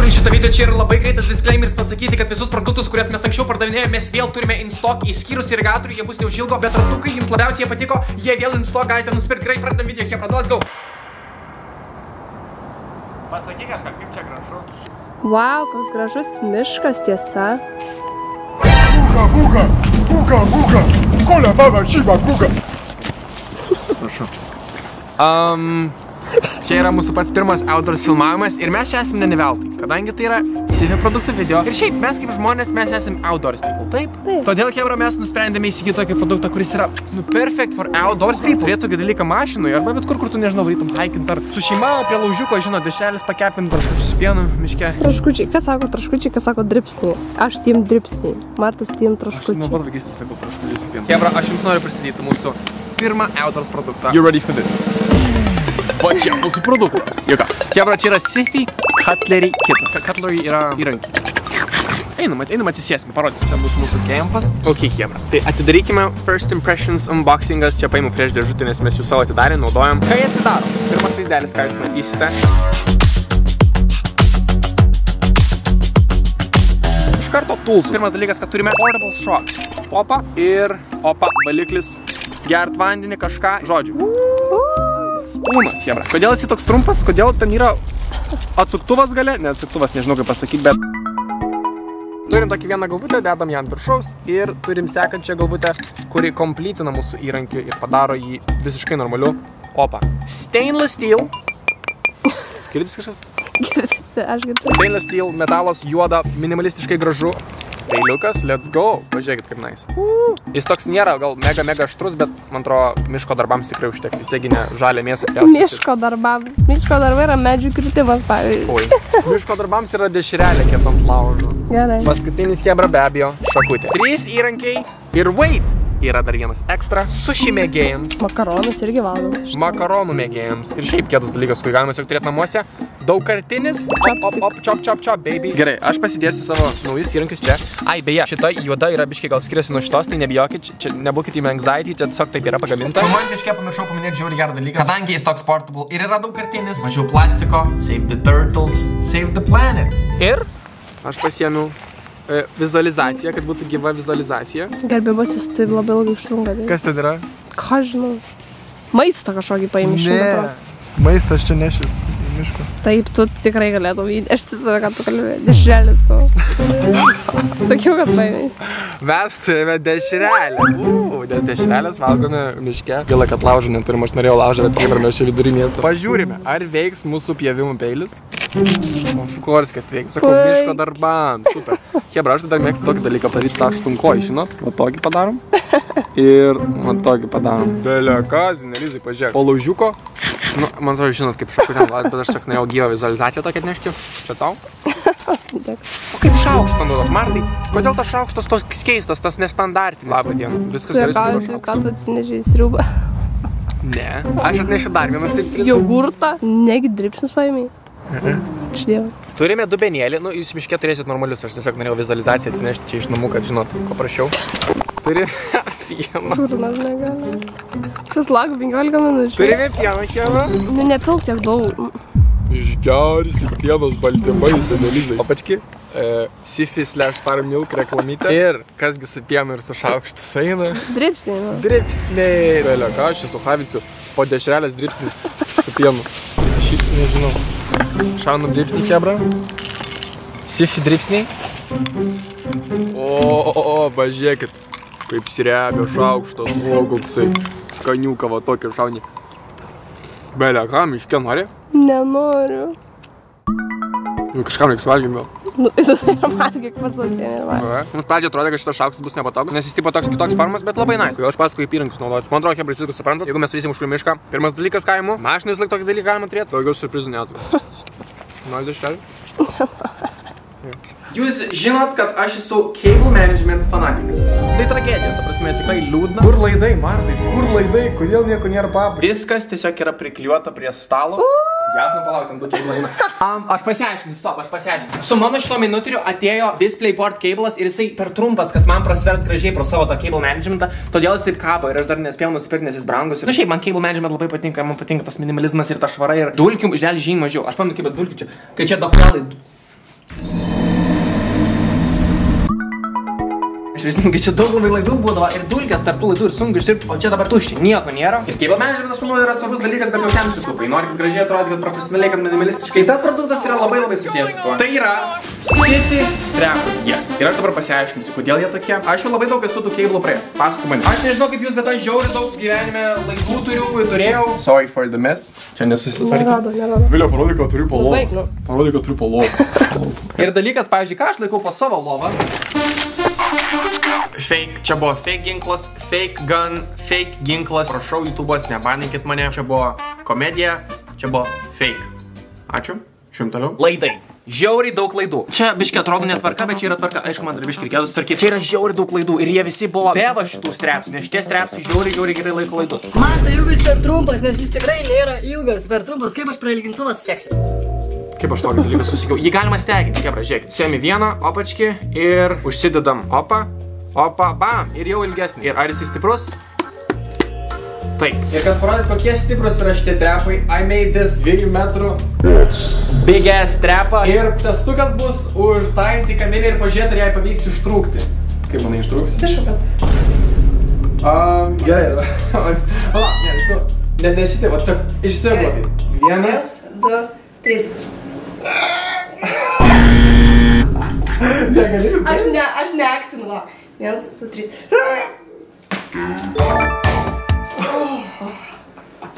Šitą video čia yra labai greitas disclaimeris pasakyti, kad visus produktus, kuriuos mes anksčiau pardavinėjome, mes vėl turime in stock, išskyrus irigatorių, jie bus neužilgo, bet ratukai jums labiausiai jie patiko, jie vėl in stock, galite nusipirkti. Gerai, pradedam video, Hebra, let's go. Pasakyk kažką, kaip čia gražu. Vau, koks gražus miškas, tiesa. Guga, kolia baba čyba, guga. Atsiprašau. Čia yra mūsų pats pirmas outdoors filmavimas ir mes čia esame ne veltui, kadangi tai yra Sifi produktų video. Ir šiaip, mes kaip žmonės, mes esame outdoors people, taip? Todėl, Hebra, mes nusprendėme įsigyti tokį produktą, kuris yra perfect for outdoors people. Turėtų dalyką mašinui arba bet kur tu nežinau, varytum haikint ar su šeima prie laužiuko, žinot, dešrelis pakepint traškučių su pienu miške. Traškučiai, kas sako dripsniai? Aš tiem dripsniai, Martas tiem traškučiai. Aš nuo pat vaikystės sakau traškučių su pienu. Hebra, aš jums noriu pristatyti mūsų pirmą outdoors produktą. You ready for this? Va čia mūsų produktas. Jėga. Hebra, čia yra Sifi Cutlery kitas. Cutlery yra įrankiai. Einam atsisėsime, parodysiu. Čia bus mūsų kempas. Ok, Hebra. Tai atidarykime first impressions unboxingas. Čia paimu fresh dėžutį, nes mes jų savo atidarę, naudojam. Kai atsidaro? Pirmas vaizdelis, ką jūs matysite. Iš karto tools. Pirmas dalykas, kad turime portable straw. Opa ir opa, valiklis. Gert vandenį, kažką, žodžiu. Spūnas, Hebra. Kodėl jis toks trumpas? Kodėl ten yra atsuktuvas gale? Ne atsuktuvas, nežinau kaip pasakyti, bet... Turim tokį vieną galvutę, dedam ją ant viršaus ir turim sekančią galvutę, kuri komplytina mūsų įrankį ir padaro jį visiškai normaliu. Opa. Stainless steel. Girdis kažkas? Girdisi, aš girdžiu. Stainless steel, metalas, juoda, minimalistiškai gražu. Peiliukas, let's go. Pažiūrėkit, kaip nice. Jis toks nėra gal mega aštrus, bet man atrodo miško darbams tikrai užteks. Vis tiek ne žalia mėsa. Miško darbams. Miško darbai yra medžių kritimas, pavyzdžiui. Oi. Miško darbams yra dešrelė kepant laužo. Gerai. Paskutinis, Hebra, be abejo, šakutė. 3 įrankiai ir wait. Yra dar vienas ekstra. Sushi mėgėjams. Makaronus irgi valgom. Makaronų mėgėjams. Ir šiaip kietas dalykas, kurį galima tiesiog turėti namuose. Daugkartinis. Chop, baby. Gerai, aš pasidėsiu savo naujus įrankius čia. Ai, beje, šita juoda yra biškiai gal skiriasi nuo šitos, tai nebijokit, čia nebūkit į anxiety, čia tiesiog taip yra pagaminta. Man biškiai pamiršau paminėti žiaurį gerą dalyką. Kadangi jis toks portable ir yra daugkartinis, mažiau plastiko, save the turtles, save the planet. Ir aš pasiėmiau vizualizacija, kad būtų gyva vizualizacija. Gerbiamasis, tai labai ilgai užtrunka. Kas ten yra? Ką žinau? Maistą kažkokį paimi 100%. Ne, maistas čia nešis miško. Taip, tu tikrai galėtum įnešti save, kad tu kalbėjai. Dešrelės tu. Sakiau, kad paimi. Mes turime dešrelę. Nes dešrelės valgome miške. Gaila, kad laužo neturim, aš norėjau laužą, bet Hebra mes čia vidurinės. Pažiūrime, ar veiks mūsų pjevimų peilis. Of course, kad veiks. Sakau, miško darbams. Super. Hebra, aš tada mėgstu tokį dalyką padaryti, tą aštunkojį, žinot? Va tokį padarom. Ir va tokį padarom. Belia, ką, zinelizai, pažiūrėk. Po laužiuko. Nu, man atrodo, žinot, kaip šakutėm valgyti, bet aš tik norėjau gyvą vizualizaciją tokią atnešti. Čia tau. O kaip šaukštą naudot, Martai? Kodėl tas šaukštas tos keistas, tas nestandartinis? Labą dieną. Viskas gerai su šaukštu. Ką tu atsinešiai sriubą? Ne, aš atnešiu dar vieną siurprizą. Jogurtą? Negi dripsnius paėmėjai? Ačiū. Turime dubenėlį, nu jūs miške turėsit normalius, aš tiesiog norėjau vizualizaciją atsinešti čia iš namų, kad žinot, paprašiau. Turime pieną. Turnas negali. Kas lago 15 minučių. Turime pieną, Hebra. Nu, nepilk tiek daug. Išgersi pienos baltymai, senelizai. Apački, Sifi/Farm Milk reklamytė. Ir kasgi su pienu ir su šaukštu eina? Dripsniai, nu. Dripsniai. Belia, ką aš čia su Haviciu po dešrelės dripsnis su pienu. Šyps nežinau. Šaunam dripsnį, Hebra. Sifi dripsniai. O, pažiūrėkit. Kaip srebia šaukštas, koksai. Skaniuką va tokį šaunį. Belia, ką, miške nori? Nenoriu. Nu, kažkam reiks valgyti gal. Nu, tai valgyk pasasėmė ir valgyk. Mums pradžioje atrodė, kad šitas šaukštas bus nepatogus, nes jis tipo toks kitoks formas, bet labai nice. Aš paskui kaip įrankius naudotis. Man atrodo, Hebra viską suprantat. Jeigu mes vysim už mišką, pirmas dalykas kaimu, mašinai visą laiką tokį dalyką galima turėti, daugiau siurprizų neturiu. Nori dešrelį? Jūs žinot, kad aš esu cable management fanatikas. Tai tragedija, ta prasme, tikrai liūdna. Kur laidai, Martai? Kur laidai? Kodėl nieko nėra paprasta? Viskas tiesiog yra priklijuota prie stalo. Jasna, palauk, ten du cable eina. Aš pasiaiškinu, stop, aš pasiaiškinu. Su mano šito miniuteriu atėjo DisplayPort cable'as ir jisai per trumpas, kad man prasvers gražiai pro savo tą cable managementą. Todėl jis taip kabo ir aš dar nespėjau nusipirkti, nes jis brangus. Na šiaip, man cable management labai patinka, man patinka tas minimalizmas ir ta švara ir dulkių žinai mažiau. Aš pamenu, kaip dulkių čia, kai čia daugeliai Aš prisimenu, čia daug labai laidų būdavo ir dulkės tarp tų laidų ir sunku išsirpti, o čia dabar tuščiai, nieko nėra. Ir cable managementas, manau, yra svarbus dalykas, bet jau ten sutaupai. Nori, kad gražiai atrodyti, kad profesionaliai, kad minimalistiškai. Tas produktas yra labai susijęs su tuo. Tai yra City Strap. Yes. Ir aš dabar pasiaiškinsiu, kodėl jie tokie. Aš jau labai daug esu tų cable praėjęs. Pasakok man. Aš nežinau kaip jūs, bet aš žiauriai daug gyvenime laidų turėjau. Sorry for the mess. Čia nesusitvarkė. Nerado. Vilio, parodyk, kad turiu po lovą. Baignu. Parodyk, kad turiu po lovą. Ir dalykas, pavyzdžiui, ką aš laikau po savo lovą. Fake, čia buvo fake ginklas, fake gun, fake ginklas. Prašau, YouTube'as, nebaninkit mane. Čia buvo komedija, čia buvo fake. Ačiū, šium toliau. Laidai. Žiauriai daug laidų. Čia biškai atrodo netvarka, bet čia yra tvarka. Aišku, man dar biškai reikėtų susitvarkyti. Čia yra žiauriai daug laidų ir jie visi buvo be va šitų strepsų, nes šitie strepsai žiauriai gerai laiko laidų. Man tai ilgas per trumpas, nes jis tikrai nėra ilgas per trumpas. Kaip aš prie lygintuvas seksiu? Kaip aš tokį dalyką susikiau? Jį galima steginti, kebra, žiūrėkit. Sėmi vieną opačkį ir užsidedam opa, bam, ir jau ilgesnį. Ir ar jis stiprus? Taip. Ir kad parodyt, kokie stiprus yra šitie trepai, I made this 2 metrų big ass trepą. Ir testukas bus užtainti kamelį ir pažiūrėti, ar jai pavyks ištrūkti. Kaip manai ištrūks? Tišukat. Gerai, dabar. Ne šitai, va, tiesiog išsiglobį. 1, 2, 3. Negali. Aš neaktinu, va. 1, 2, 3.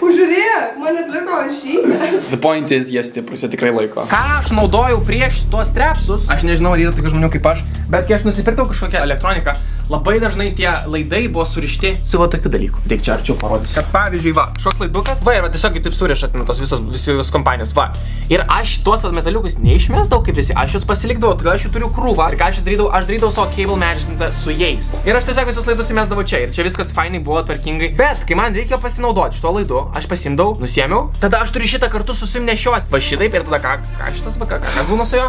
Pažiūrėk, man atliko žymės. The point is, jie stiprus, jie tikrai laiko. Ką aš naudojau prieš tuos trepsus? Aš nežinau, ar yra tokių žmonių kaip aš, bet kai aš nusipirkau kažkokią elektroniką, labai dažnai tie laidai buvo surišti su va tokiu dalyku. Tik čia arčiau parodysiu. Kad pavyzdžiui, va, šoks laidukas, va, ir va, tiesiog taip surišat tos visos kompanijos, va. Ir aš tuos metaliukus neišmesdavau kaip visi, aš juos pasilikdavau, todėl aš jų turiu krūvą. Ir ką aš darydavau savo cable managementą su jais. Ir aš tiesiog visus laidus įmesdavau čia, ir čia viskas fainai buvo tvarkingai. Bet kai man reikėjo pasinaudoti šito laidu, aš pasimdavau, nusiėmiau, tada aš turiu šitą kartu susimnešioti. Va šitaip ir tada ką šitas va, kas būna su jo?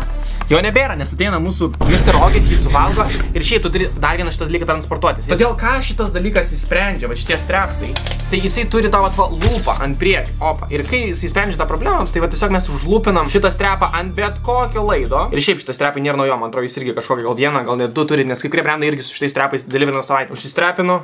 Jo nebėra, nes ateina mūsų Mr. Ogis, jį suvalgo ir šiaip tu turi dar vieną šitą dalyką transportuotis. Todėl ką šitas dalykas įsprendžia, va šitie strepsai, tai jisai turi tą va lūpą ant priekio, opa. Ir kai jisai sprendžia tą problemą, tai va tiesiog mes užlūpinam šitą strepą ant bet kokio laido. Ir šiaip šitas strepai nėra naujo, man atrodo, jis irgi kažkokią gal vieną, gal net 2 turi, nes kai kurie brandai irgi su šitais strepais deliverino savaitę. Užsistrepinu,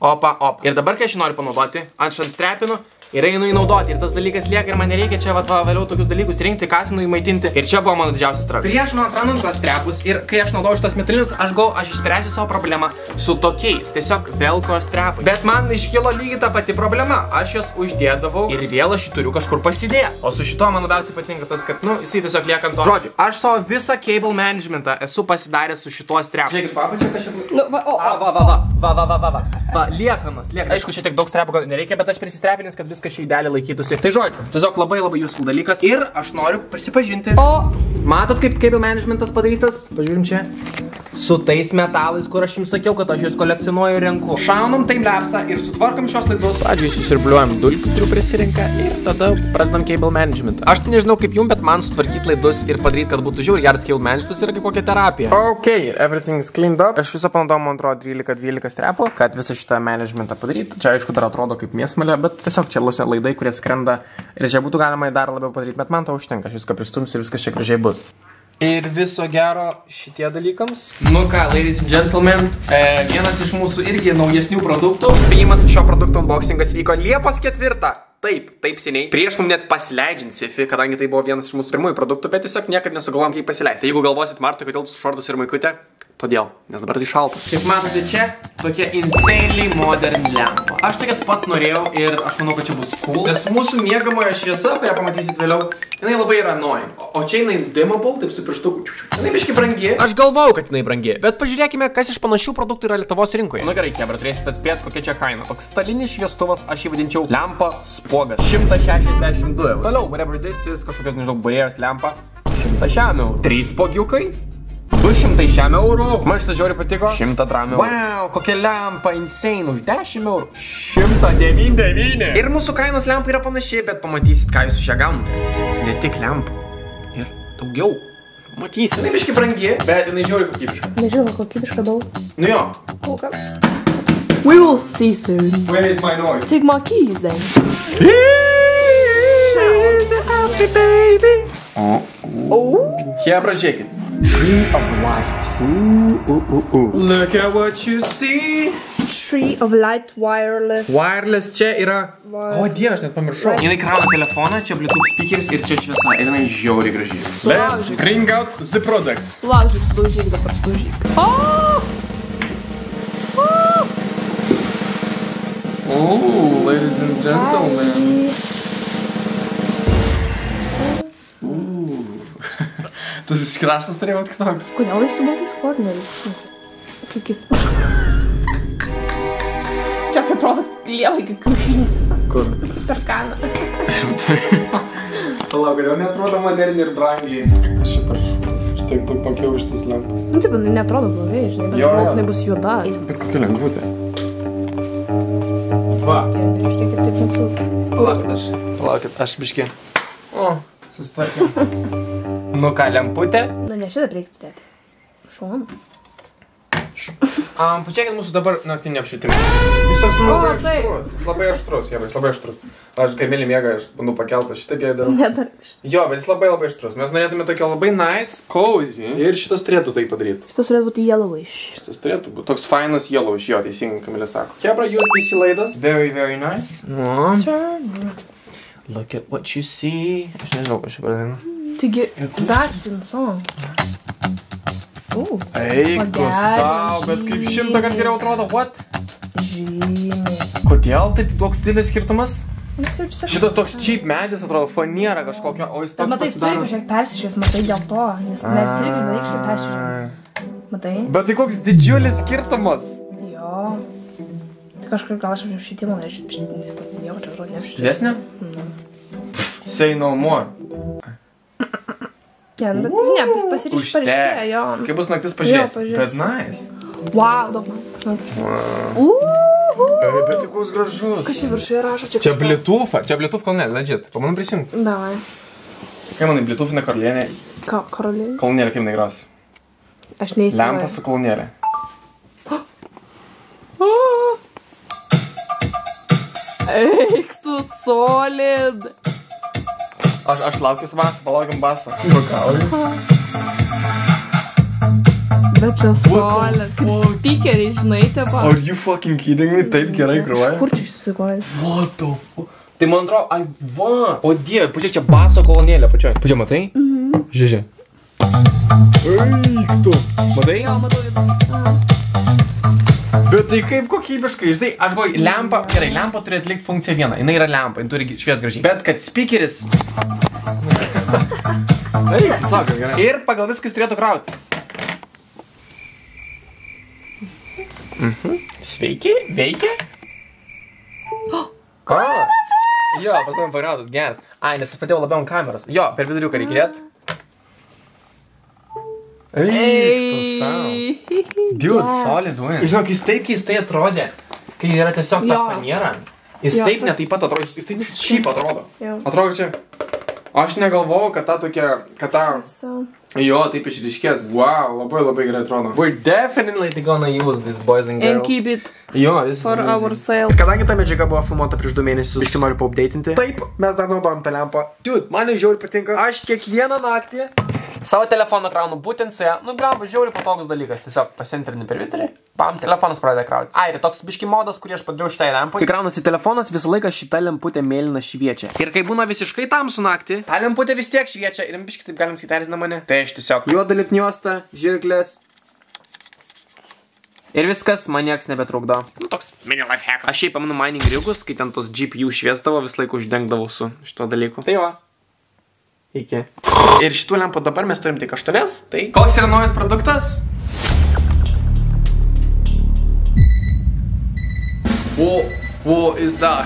opa. Ir dabar, kai aš noriu panaudoti, ant strepinu ir einu įnaudoti. Ir tas dalykas lieka ir man nereikia čia va vėliau tokius dalykus rinkti, katinui maitinti. Ir čia buvo mano didžiausias strapas. Prieš man atrandant tos strepus ir kai aš naudoju šitos metalinius, aš išspręsiu savo problemą su tokiais, tiesiog velcro strepai. Bet man iškilo lygiai ta pati problema. Aš juos uždėdavau ir vėl aš jį turiu kažkur pasidėti. O su šito man labiausiai patinka tas, kad, jisai tiesiog lieka ant to. Žodžiu, aš savo visą cable managementą esu pasidaręs su šituo strepu. Žiūrėkit, papačia kažkaip. Va, liekanas. Aišku, čia tiek daug strepų gal nereikia, bet aš prisistrepinęs, kad viskas šį idealiai laikytųsi. Tai žodžiu, tiesiog labai useful dalykas. Ir aš noriu prisipažinti. Matot, kaip cable managementas padarytas? Pažiūrim čia. Su tais metalais, kur aš jums sakiau, kad aš juos kolekcionuoju ir renku. Šaunam timelapsą ir sutvarkam šios laidus. Pradžiai susirbliuojam dulkių, turiu prisirinkę ir tada pradedam cable managementą. Aš tai nežinau kaip jum, bet man sutvarkyti laidus ir padaryti, kad būtų žiauriai geras cable managementas yra kaip kokia terapija. Ok, everything is cleaned up. Aš visą panaudojau, man atrodo, 13-12 strepų, kad visą šitą managementą padaryti. Čia aišku dar atrodo kaip mėsmalė, bet tiesiog čia laidai, kurie skrenda ir čia būtų galima dar labiau padaryti, bet man to užtenka, aš viską pristumsiu ir viskas čia gražiai bus. Ir viso gero šitie dalykams. Nu ką, ladies and gentlemen, vienas iš mūsų irgi naujesnių produktų. Spėjimas, šio produkto unboxingas vyko Liepos 4. Taip seniai. Prieš mum net pasileidžiant Sifi, kadangi tai buvo vienas iš mūsų pirmųjų produktų, bet tiesiog niekad nesugalvojom, kaip pasileisti. Jeigu galvosit, Marta, kodėl su šortus ir maikutė, todėl, nes dabar tai šalta. Kaip matote čia, tokia insanely modern lempa. Aš tokias pats norėjau ir aš manau, kad čia bus cool. Nes mūsų miegamojo šviesa, kurią pamatysit vėliau, jinai labai yra annoying. O čia jinai dimmable, taip su pirštuku. Jinai biškai brangi. Aš galvojau, kad jinai brangi, bet pažiūrėkime, kas iš panašių produktų yra Lietuvos rinkoje. Nu gerai, kebra, turėsit atspėti, kokia čia kaina. Toks stalinis šviestuvas, aš jį vadinčiau lempa spogas. 162 eurų. Toliau, whatever this is, kažkokios, nežinau, burėjos lempa. 100 eurų. 3 spogiukai. 200 eurų. Man šitas žiauriai patiko. 100 eurų. Wow, kokia lempa, insane, už 10 eurų. 199. Ir mūsų kainos lempa yra panašiai, bet pamatysit, ką jūs už ją gaunate. Ne tik lempa. Ir daugiau. Matysit. Jinai biškai brangi, bet jinai žiauriai kokybiška. Nežinau, kokybiška daug. Nu jo. Kol kas. We will see soon. Where is my noise? Take my keys then. She's a happy baby. Oh. Hebra, žiūrėkit. Tree of light. Look at what you see. Tree of light wireless. Wireless čia yra... O, Dieve, aš net pamiršau. Jinai krauna telefoną, čia Bluetooth speakeris ir čia šviesa. Einame žiauriai gražiai. Let's bring out the product. Sulaužyk, sudaužyk, dabar sudaužyk. Oh, ladies and gentlemen. Tas vis kraštas turėjo būti kitoks. Kodėl jis su baltais korneriais? Kaip jis... Čia tai atrodo lievai kaip kiaušinis. Kur? Per kaną. Palauk, kodėl neatrodo moderniai ir brangiai? Aš čia parašuotas. Aš taip pakiau iš tas lempas. Nu, taip, neatrodo blogai, žinai, bet galbūt nebus juoda. Bet kokia lengvutė. Va. Žiūrėkit, taip nesu. Palaukit, aš biškį. O, susitvarkėm. Nu ką, lemputė? Nu, ne šitą reiktų dėti. Šon. Pažiūrėkit mūsų dabar naktinį apšvietimą. Jis toks labai aštrus. Jis labai aštrus, jis labai aštrus. Aš kai mėly miega, aš bandau pakeltą, šitaip jai darau. Nedar. Jo, bet jis labai aštrus. Mes norėtume tokio labai nice, cozy. Ir šitas turėtų tai padaryti. Šitas turėtų būti yellowish. Šitas turėtų būti. Toks fainas yellowish, jo, teisingai, Kamilė sako. Hebra, USB-C laidas. Very, very nice. Look at what you see. Aš nežinau, ką šį pradėjau. Taigi, Dustin song. Eik tu sau, bet kaip 100 kart geriau atrodo, what? Žymiai. Kodėl taip toks didelis skirtumas? Šitas Šitas toks cheap medis atrodo, foniera kažkokia, o jis toks matai, jis turi kažkiek persišęs, matai dėl to, nes medis irgi nereikškai persišęs. Matai? Bet tai koks didžiulis skirtumas. Jo. Tai kažkur gal aš apšvietimą norėčiau, nieko čia atrodo neapšvietimo. Didesnė? Say no more. Ne, bet ne, pasireiškė, jo. Kai bus naktis pažiūrės. Jo, Bet nice. Wow, daug man. Bet tai koks gražus. Kas čia viršuje rašo? Čia Bluetooth, kalnelė, legit. Pamanau prisijungti. Davai. Kaip manai, Bluetooth-inė karalienė? Ką, karalienė? Kalnelė kaip negras. Aš neįsivaizduoju. Lempa su kalnelė. Eik tu solid. Aš laukiu basą, palaukiam basą. Bakauju. Bet čia solid. Kaip speakeriai, žinai, tepa. Are you fucking kidding me? Taip gerai groja. Kur čia išsisikoja? What the fuck? Tai man atrodo, ai va. O Dieve, pažiūrėk, čia baso kolonėlė pačioj. Pažiūrėk, matai? Žiūrėk. Eik tu. Matai? Jo, matau vidų. Bet tai kaip kokybiškai, žinai, aš buvau, lempa, gerai, lempa turi atlikti funkciją vieną, jinai yra lempa, jinai turi šviest gražiai. Bet kad speakeris... Eik, sako, gerai. Ir pagal viską jis turėtų krauti. Sveiki, veikia? Ko? Jo, pas man pagrautas, geras. Ai, nes aš padėjau labiau ant kameros. Jo, per viduriuką reikia dėti. Eik, tu savo. Dude, solid win. Žinok, jis taip keistai atrodė, kai yra tiesiog ta maniera. Jis taip ne taip pat atrodo, jis taip šiaip atrodo. Atrodo čia. Aš negalvojau, kad ta tokia, kad ta... Jo, taip išryškės. Wow, labai labai gerai atrodo. We're definitely gonna use this, boys and girls. And keep it for ourselves. Kadangi ta medžiaga buvo filmuota prieš 2 mėnesius, biškai noriu paupdeitinti. Taip, mes dar naudojam tą lempą. Dude, man žiauriai patinka. Aš kiekvieną naktį savo telefoną kraunu būtent su ją. Nu, blemba, žiauriai patogus dalykas. Tiesiog pasentrini per Twitterį, bam, telefonas pradeda krauti. Ai, ir toks biškai modas, kurį aš padariau šitai lempai. Kai kraunasi telefonas, visą laiką šita lemputė mėlyna šviečia. Ir kai būna visiškai tamsu naktį, ta lemputė vis tiek šviečia. Ir biškai taip galim skaitęs na mane. Tai aš tiesiog juoda lipniuosta, žirklės. Ir viskas, man nieks nebetrukdo. Nu, toks mini lifehackas. Aš šiaip pamenu mining rigus, kai ten tos GPU šviesdavo, visą laiką uždengdavau su šito dalyku. Tai va. Iki. Ir šitų lempų dabar mes turim tik 8, tai... Koks yra naujas produktas? What is that?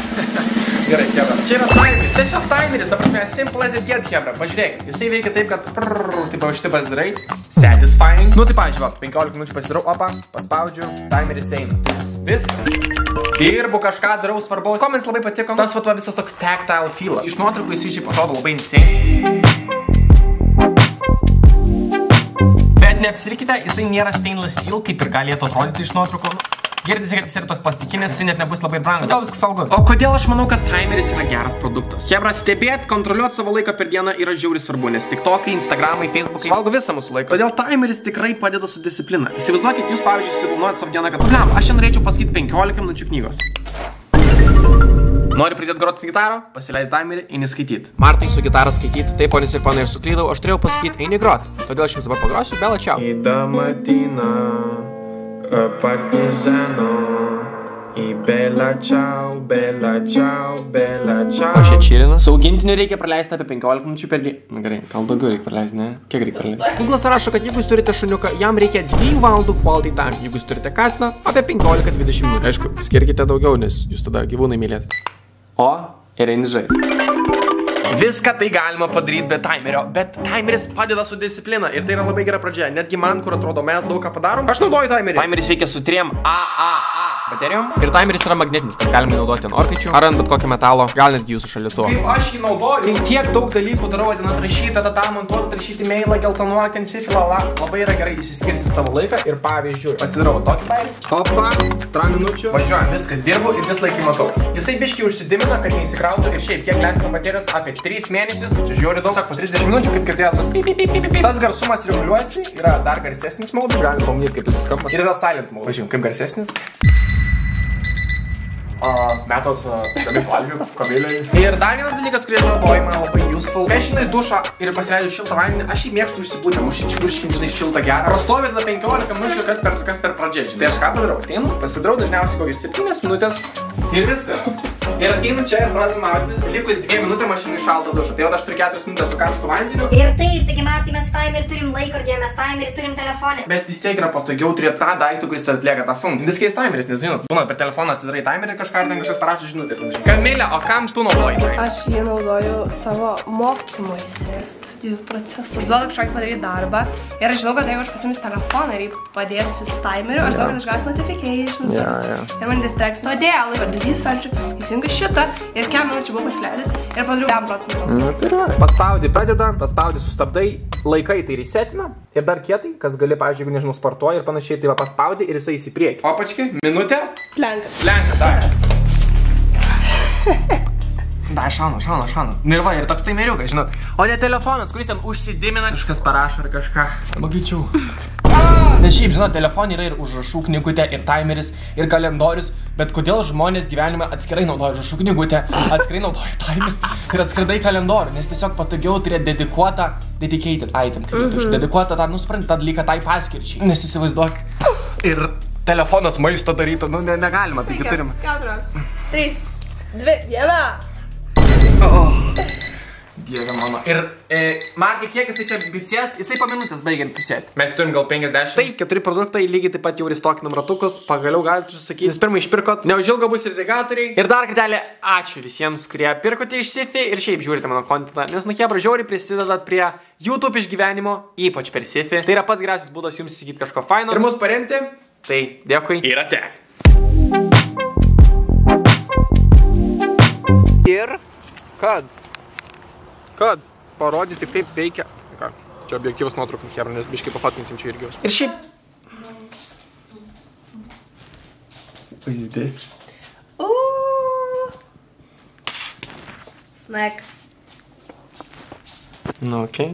Gerai, Hebra. Čia yra timeris. Tiesiog timeris, dabar mes simple as it gets, Hebra. Pažiūrėk, jisai veikia taip, kad... Taip, šitą pasidarai. Satisfying. Nu, tai pažiūrėk, 15 minučių pasidarau, opa, paspaudžiu, timeris eina. Viskas. Dirbu kažką, darau svarbaus. Ko man labai patiko? Tas va visas toks tactile feelas. Iš nuotraukų jisai šiaip atrodo labai insane. Bet neapsirikite, jisai nėra stainless steel, kaip ir galėtų atrodyti iš nuotraukų. Girdisi, kad jis yra toks plastikinis, jis net nebus labai brangus. Kodėl viskas saugu? O kodėl aš manau, kad timeris yra geras produktas? Chebra, stebėt, kontroliuoti savo laiką per dieną yra žiauriai svarbu, nes TikTokai, Instagramai, Facebookai valgo visą mūsų laiką. Todėl timeris tikrai padeda su disciplina. Įsivaizduokit, jūs pavyzdžiui susiplanuojat savo dieną, kad aš čia norėčiau pasakyti 15 minučių knygos. Nori pridėti groti gitarą? Pasileidai timerį, eini skaityti. Martai su gitara skaityti, taip, ponis ir panai, aš suklydau, aš turėjau pasakyti, eini groti. Todėl aš jums dabar pagrosiu, bella ciao. Ida matina, partizano, į bella ciao, bella ciao, bella ciao. Aš čia čilinu. Saugintinių reikia praleisti apie 15 minučių per dieną. Na gerai, gal daugiau reikia praleisti, ne? Kiek reikia praleisti? Google'as rašo, kad jeigu jūs turite šuniuką, jam reikia 2 valandų quality time. Jeigu jūs turite katiną, apie 15-20 minučių. Aišku, skirkite daugiau, nes jūs tada gyvūnai mylės. O, ir eini žais. Viską tai galima padaryti be timerio, bet timeris padeda su disciplina ir tai yra labai gera pradžia. Netgi man, kur atrodo mes daug ką padarom, aš naudoju timerį. Timeris veikia su 3 AAA baterijom. Ir timeris yra magnetinis, tai galima naudoti ant orkaičių, ar ant bet kokio metalo, gal netgi jūsų šaldytuvo. Kaip aš jį naudoju, tai tiek daug dalykų darau, ten atrašyti, tada montuoti, atrašyti mailą, geltonuoti, ten sifilą, labai yra gerai įsiskirsti savo laiką ir pavyzdžiui, pasidarau tokį timerį. Opa, 3 minučių. Važiuojam, viskas dirbu ir vis laikį matau. Jisai biškiai užsidimina, kad neįsikrautų ir šiaip kiek leisime baterijos apie 3 mėnesius, čia žiūri daug, po 30 minučių, kaip girdėjau, tas pip. Tas garsumas reguliuojasi, yra dar garsesnis modas, galim pamanyti, kaip jis skamba. Ir yra silent mode. Pažiūrėjom, kaip garsesnis. Metos gali valgių, kamiliai. Ir dar vienas dalykas, kuris naudoju, man labai useful. Kai aš einu į dušą ir pasileidžiu šiltą vandenį, aš jį mėgstu užsibūti, užsičiurškinti, žinai, šiltą gerą. Prastovi tada 15 minučių, kas per pradžią. Tai aš ką darau? Ateinu, pasidarau dažniausiai kokias 7 minutės ir viskas. Ir ateinu čia ir pradedu maudytis, likus 2 minutėm aš einu į šaltą dušą. Tai aš turiu 4 minutės su karštu vandeniu. Ir taip, taigi Martai, mes timerį turim laikrodį, mes timerį turim telefonę. Bet vis tiek yra patogiau turėti tą daiktą, kuris atlieka tą funkciją. Viskais timeris, nes žinot, būna per telefoną atsidarai timerį kažką ir ten kažkas parašo žinutę. Kamilė, o kam tu naudoji timerį? Aš jį naudoju savo mokymuisi, studijų procesą. Aš duodu kažkokį padaryti darbą ir aš žinau, kad jeigu aš pasiimsiu telefoną ir jį padėsiu su timeriu, aš žinau, kad aš gausiu notifications. Ir man distreks. Todėl, padėdį stalčių, įsijungiu šitą ir kiek minučių buvau pasileidęs ir padariau 5%. Paspaudi pradeda, paspaudi sustabdai, laikai tai resetina ir dar kietai, kas gali, pavyzdžiui, jeigu nežinau, sportuoji ir panašiai, tai va paspaudi ir jisai į priekį. O pački, minutė? Plenka. Plenka, dar. Da, šauna. Ir va, ir toks timeriukas, žinot. O ne telefonas, kuris ten užsidimina, kažkas parašo ar kažką. Magričiau. Nes šiaip, žinot, telefonai yra ir užrašų knygutė, ir timeris, ir kalendorius, bet kodėl žmonės gyvenime atskirai naudoja užrašų knygutę, atskirai naudoja timerį ir atskirai kalendorių, nes tiesiog patogiau turėti dedikuotą, dedicated item, dedikuotą tą, nusprendį tą dalyką tai paskirčiai. Nes įsivaizduok, ir telefonas maisto darytų, nu negalima, taigi turim. 4, 3, 2, 1. Dieve mano. Ir Markai, kiek jisai čia pipsės, jisai po minutės baigiant pipsėti. Mes turim gal 50. Tai 4 produktai, lygiai taip pat jau ristokinam ratukus, pagaliau galite susakyti. Nes pirmą išpirkot, neužilgo bus ir irrigatoriai. Ir dar kartelį ačiū visiems, kurie pirkote iš Sifi ir šiaip žiūrite mano kontentą. Nes nu chebra žiauriai prisidedat prie YouTube išgyvenimo, ypač per Sifi. Tai yra pats geriausias būdas jums įsigyti kažko faino. Ir mus paremti. Tai dėkui. Ir ate. Ir kad parodyti, kaip veikia. Ką, čia objektyvas nuotraukų, chebra, nes biškai papatkinsim čia irgi. Ir šiaip. Pavyzdys. Snack. Nu, okei.